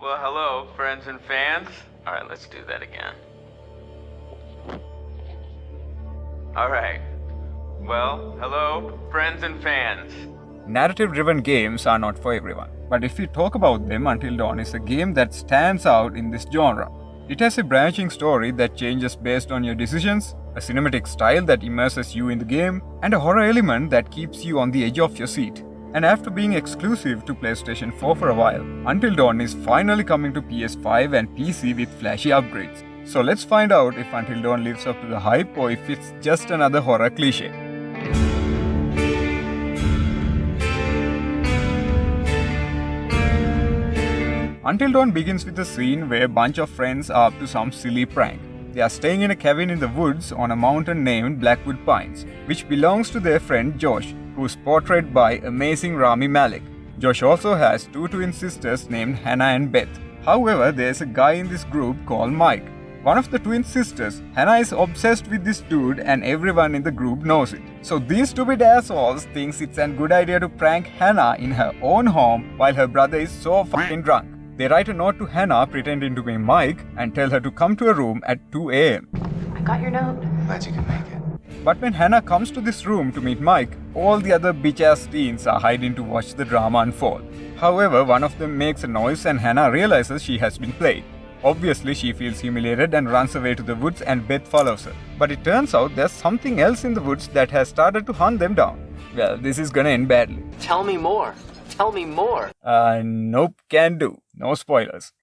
Well, hello, friends and fans. Alright, let's do that again. Alright. Well, hello, friends and fans. Narrative-driven games are not for everyone, but if we talk about them, Until Dawn is a game that stands out in this genre. It has a branching story that changes based on your decisions, a cinematic style that immerses you in the game, and a horror element that keeps you on the edge of your seat. And after being exclusive to PlayStation 4 for a while, Until Dawn is finally coming to PS5 and PC with flashy upgrades. So let's find out if Until Dawn lives up to the hype or if it's just another horror cliche. Until Dawn begins with a scene where a bunch of friends are up to some silly prank. They are staying in a cabin in the woods on a mountain named Blackwood Pines, which belongs to their friend Josh, who's portrayed by amazing Rami Malek. Josh also has two twin sisters named Hannah and Beth. However, there's a guy in this group called Mike. One of the twin sisters, Hannah, is obsessed with this dude and everyone in the group knows it. So these stupid assholes thinks it's a good idea to prank Hannah in her own home while her brother is so fucking drunk. They write a note to Hannah pretending to be Mike and tell her to come to a room at 2 a.m. I got your note. Glad you can make it. But when Hannah comes to this room to meet Mike, all the other bitch-ass teens are hiding to watch the drama unfold. However, one of them makes a noise and Hannah realizes she has been played. Obviously, she feels humiliated and runs away to the woods and Beth follows her. But it turns out there's something else in the woods that has started to hunt them down. Well, this is gonna end badly. Tell me more. Tell me more. Nope, can do. No spoilers.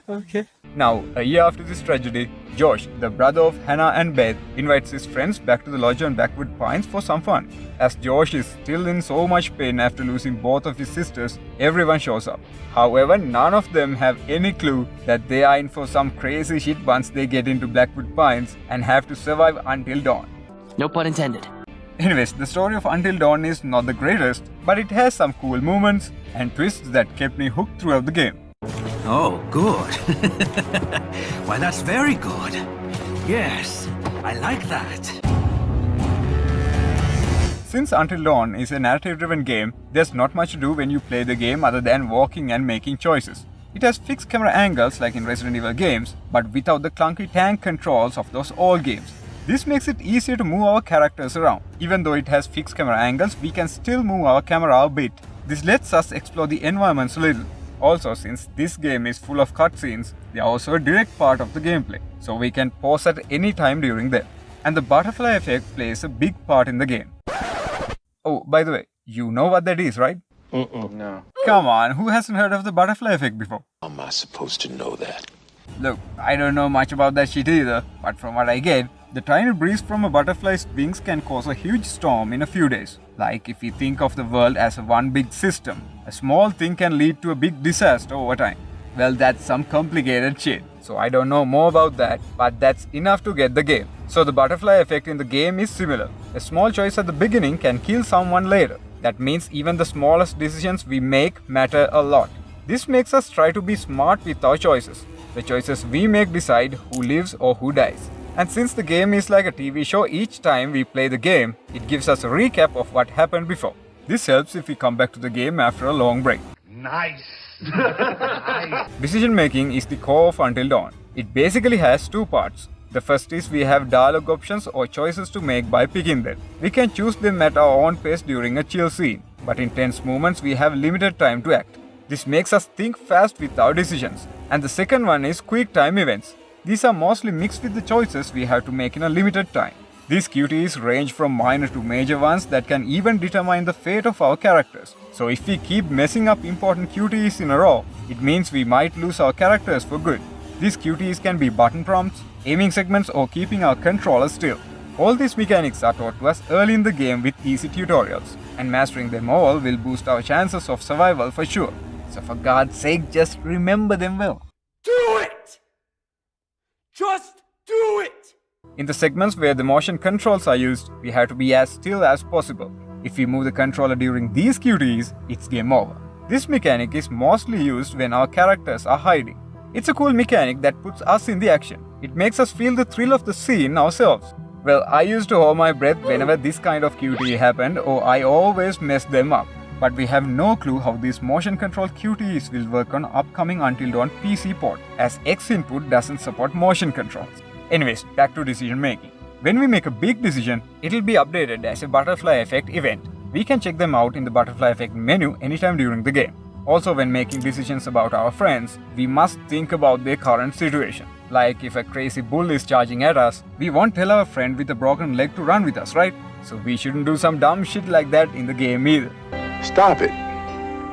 Okay. Now, a year after this tragedy, Josh, the brother of Hannah and Beth, invites his friends back to the lodge on Blackwood Pines for some fun. As Josh is still in so much pain after losing both of his sisters, everyone shows up. However, none of them have any clue that they are in for some crazy shit once they get into Blackwood Pines and have to survive until dawn. No pun intended. Anyways, the story of Until Dawn is not the greatest, but it has some cool moments and twists that kept me hooked throughout the game. Oh, good. Why, that's very good. Yes, I like that. Since Until Dawn is a narrative-driven game, there's not much to do when you play the game other than walking and making choices. It has fixed camera angles like in Resident Evil games, but without the clunky tank controls of those old games. This makes it easier to move our characters around. Even though it has fixed camera angles, we can still move our camera a bit. This lets us explore the environments a little. Also, since this game is full of cutscenes, they are also a direct part of the gameplay, so we can pause at any time during them. And the butterfly effect plays a big part in the game. Oh, by the way, you know what that is, right? No. Come on, who hasn't heard of the butterfly effect before? How am I supposed to know that? Look, I don't know much about that shit either, but from what I get, the tiny breeze from a butterfly's wings can cause a huge storm in a few days. Like if we think of the world as a one big system, a small thing can lead to a big disaster over time. Well, that's some complicated shit. So I don't know more about that, but that's enough to get the game. So the butterfly effect in the game is similar. A small choice at the beginning can kill someone later. That means even the smallest decisions we make matter a lot. This makes us try to be smart with our choices. The choices we make decide who lives or who dies. And since the game is like a TV show, each time we play the game, it gives us a recap of what happened before. This helps if we come back to the game after a long break. Nice! Decision making is the core of Until Dawn. It basically has two parts. The first is we have dialogue options or choices to make by picking them. We can choose them at our own pace during a chill scene, but in tense moments we have limited time to act. This makes us think fast with our decisions. And the second one is quick time events. These are mostly mixed with the choices we have to make in a limited time. These QTEs range from minor to major ones that can even determine the fate of our characters. So if we keep messing up important QTEs in a row, it means we might lose our characters for good. These QTEs can be button prompts, aiming segments or keeping our controller still. All these mechanics are taught to us early in the game with easy tutorials, and mastering them all will boost our chances of survival for sure. So for God's sake, just remember them well. Do it! Just do it! In the segments where the motion controls are used, we have to be as still as possible. If we move the controller during these QTEs, it's game over. This mechanic is mostly used when our characters are hiding. It's a cool mechanic that puts us in the action. It makes us feel the thrill of the scene ourselves. Well, I used to hold my breath whenever this kind of QTE happened, or I always messed them up. but we have no clue how these motion control QTEs will work on upcoming Until Dawn PC port, as X input doesn't support motion controls. Anyways, back to decision making. When we make a big decision, it'll be updated as a butterfly effect event. We can check them out in the butterfly effect menu anytime during the game. Also, when making decisions about our friends, we must think about their current situation. Like if a crazy bull is charging at us, we won't tell our friend with a broken leg to run with us, right? So we shouldn't do some dumb shit like that in the game either. Stop it.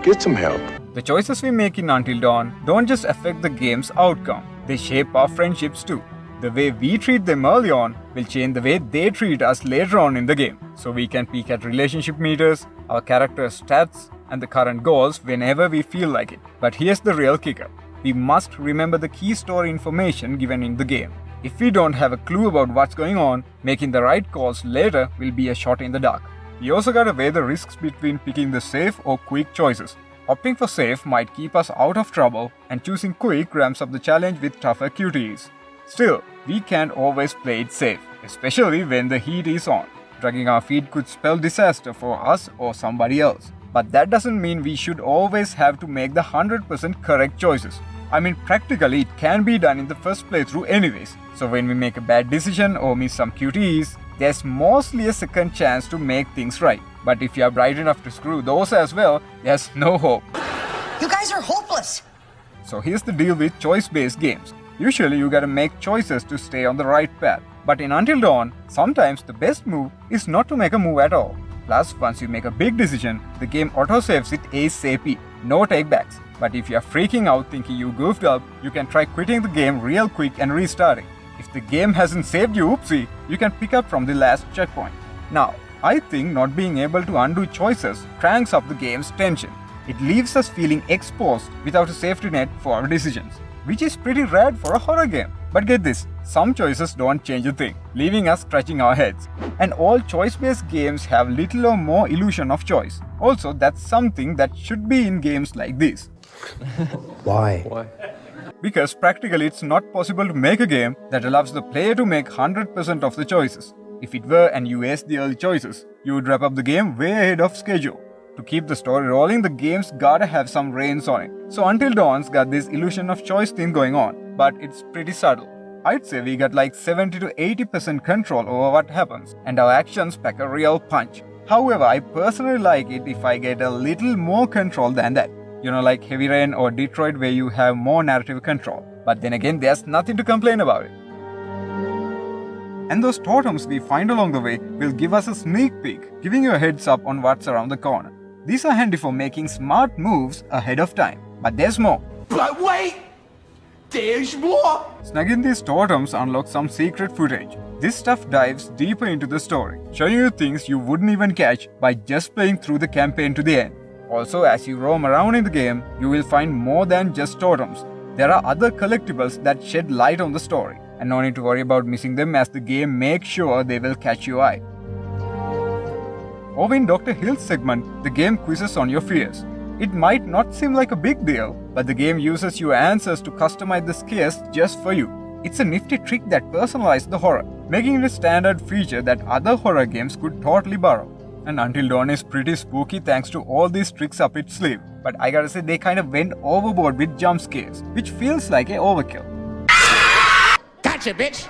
Get some help. The choices we make in Until Dawn don't just affect the game's outcome, they shape our friendships too. The way we treat them early on will change the way they treat us later on in the game. So we can peek at relationship meters, our character's stats, and the current goals whenever we feel like it. But here's the real kicker. We must remember the key story information given in the game. If we don't have a clue about what's going on, making the right calls later will be a shot in the dark. We also gotta weigh the risks between picking the safe or quick choices. Opting for safe might keep us out of trouble, and choosing quick ramps up the challenge with tougher QTEs. Still, we can't always play it safe, especially when the heat is on. Dragging our feet could spell disaster for us or somebody else. But that doesn't mean we should always have to make the 100% correct choices. I mean, practically it can be done in the first playthrough anyways. So when we make a bad decision or miss some QTEs, there's mostly a second chance to make things right. But if you are bright enough to screw those as well, there's no hope. You guys are hopeless! So here's the deal with choice-based games. Usually you gotta make choices to stay on the right path. But in Until Dawn, sometimes the best move is not to make a move at all. Plus, once you make a big decision, the game autosaves it ASAP, no takebacks. But if you're freaking out thinking you goofed up, you can try quitting the game real quick and restarting. If the game hasn't saved you, oopsie, you can pick up from the last checkpoint. Now, I think not being able to undo choices cranks up the game's tension. It leaves us feeling exposed without a safety net for our decisions, which is pretty rad for a horror game. But get this, some choices don't change a thing, leaving us scratching our heads. And all choice-based games have little or more illusion of choice. Also, that's something that should be in games like this. Why? Because practically it's not possible to make a game that allows the player to make 100% of the choices. If it were and you aced the early choices, you would wrap up the game way ahead of schedule. To keep the story rolling, the game's gotta have some reins on it. So Until Dawn's got this illusion of choice thing going on, but it's pretty subtle. I'd say we got like 70 to 80% control over what happens, and our actions pack a real punch. However, I personally like it if I get a little more control than that. You know, like Heavy Rain or Detroit, where you have more narrative control. But then again, there's nothing to complain about it. And those totems we find along the way will give us a sneak peek, giving you a heads up on what's around the corner. These are handy for making smart moves ahead of time. But there's more. But wait! There's more! Snugging these totems unlocks some secret footage. This stuff dives deeper into the story, showing you things you wouldn't even catch by just playing through the campaign to the end. Also, as you roam around in the game, you will find more than just totems. There are other collectibles that shed light on the story, and no need to worry about missing them as the game makes sure they will catch your eye. Over in Dr. Hill's segment, the game quizzes on your fears. It might not seem like a big deal, but the game uses your answers to customize the scares just for you. It's a nifty trick that personalizes the horror, making it a standard feature that other horror games could totally borrow. And Until Dawn is pretty spooky thanks to all these tricks up its sleeve, but I gotta say they kind of went overboard with jump scares, which feels like a overkill. Gotcha, bitch!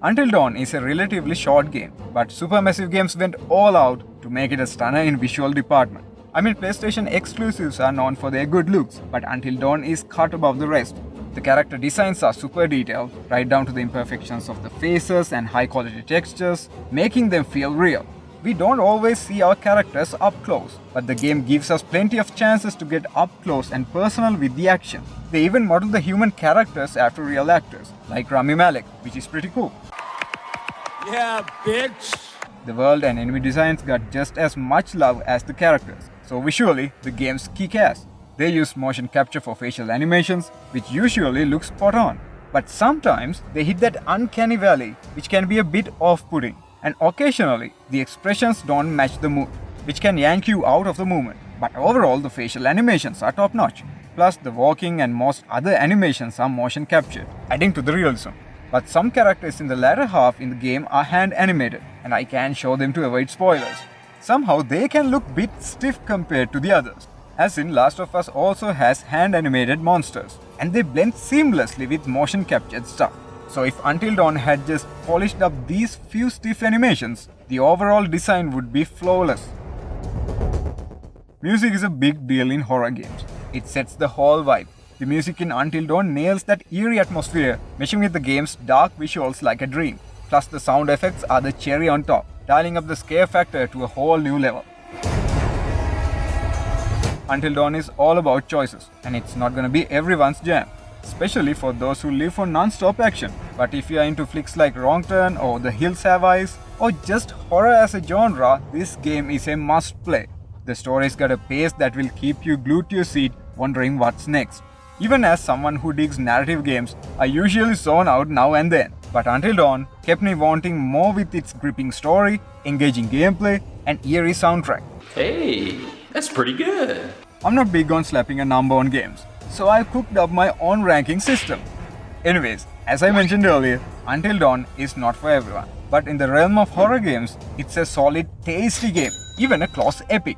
Until Dawn is a relatively short game, but Supermassive Games went all out to make it a stunner in visual department. I mean, PlayStation exclusives are known for their good looks, but Until Dawn is cut above the rest. The character designs are super detailed, right down to the imperfections of the faces and high quality textures, making them feel real. We don't always see our characters up close, but the game gives us plenty of chances to get up close and personal with the action. They even model the human characters after real actors, like Rami Malek, which is pretty cool. Yeah, bitch! The world and enemy designs got just as much love as the characters, so visually, the game's kick-ass. They use motion capture for facial animations, which usually looks spot on. But sometimes they hit that uncanny valley, which can be a bit off-putting. And occasionally, the expressions don't match the mood, which can yank you out of the movement. But overall, the facial animations are top-notch. Plus, the walking and most other animations are motion captured, adding to the realism. But some characters in the latter half in the game are hand animated, and I can't show them to avoid spoilers. somehow they can look bit stiff compared to the others. As in, Last of Us also has hand animated monsters, and they blend seamlessly with motion captured stuff. So if Until Dawn had just polished up these few stiff animations, the overall design would be flawless. Music is a big deal in horror games. It sets the whole vibe. The music in Until Dawn nails that eerie atmosphere, meshing with the game's dark visuals like a dream. Plus the sound effects are the cherry on top, dialing up the scare factor to a whole new level. Until Dawn is all about choices, and it's not gonna be everyone's jam, especially for those who live for non-stop action. But if you are into flicks like Wrong Turn or The Hills Have Eyes, or just horror as a genre, this game is a must-play. The story's got a pace that will keep you glued to your seat, wondering what's next. Even as someone who digs narrative games, I usually zone out now and then. But Until Dawn kept me wanting more with its gripping story, engaging gameplay, and eerie soundtrack. Hey, that's pretty good. I'm not big on slapping a number on games, so I cooked up my own ranking system. Anyways, as I mentioned earlier, Until Dawn is not for everyone. But in the realm of horror games, it's a solid, tasty game, even a close epic.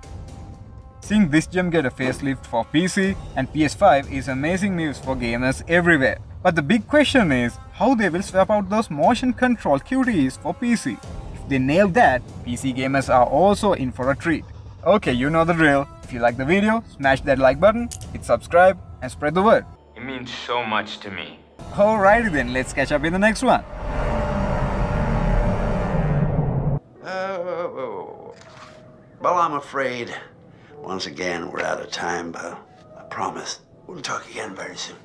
Seeing this gem get a facelift for PC and PS5 is amazing news for gamers everywhere. But the big question is how they will swap out those motion control cuties for PC. If they nail that, PC gamers are also in for a treat. Okay, you know the drill. If you like the video, smash that like button, hit subscribe, and spread the word. It means so much to me. Alrighty then, let's catch up in the next one. Well, I'm afraid once again we're out of time, but I promise we'll talk again very soon.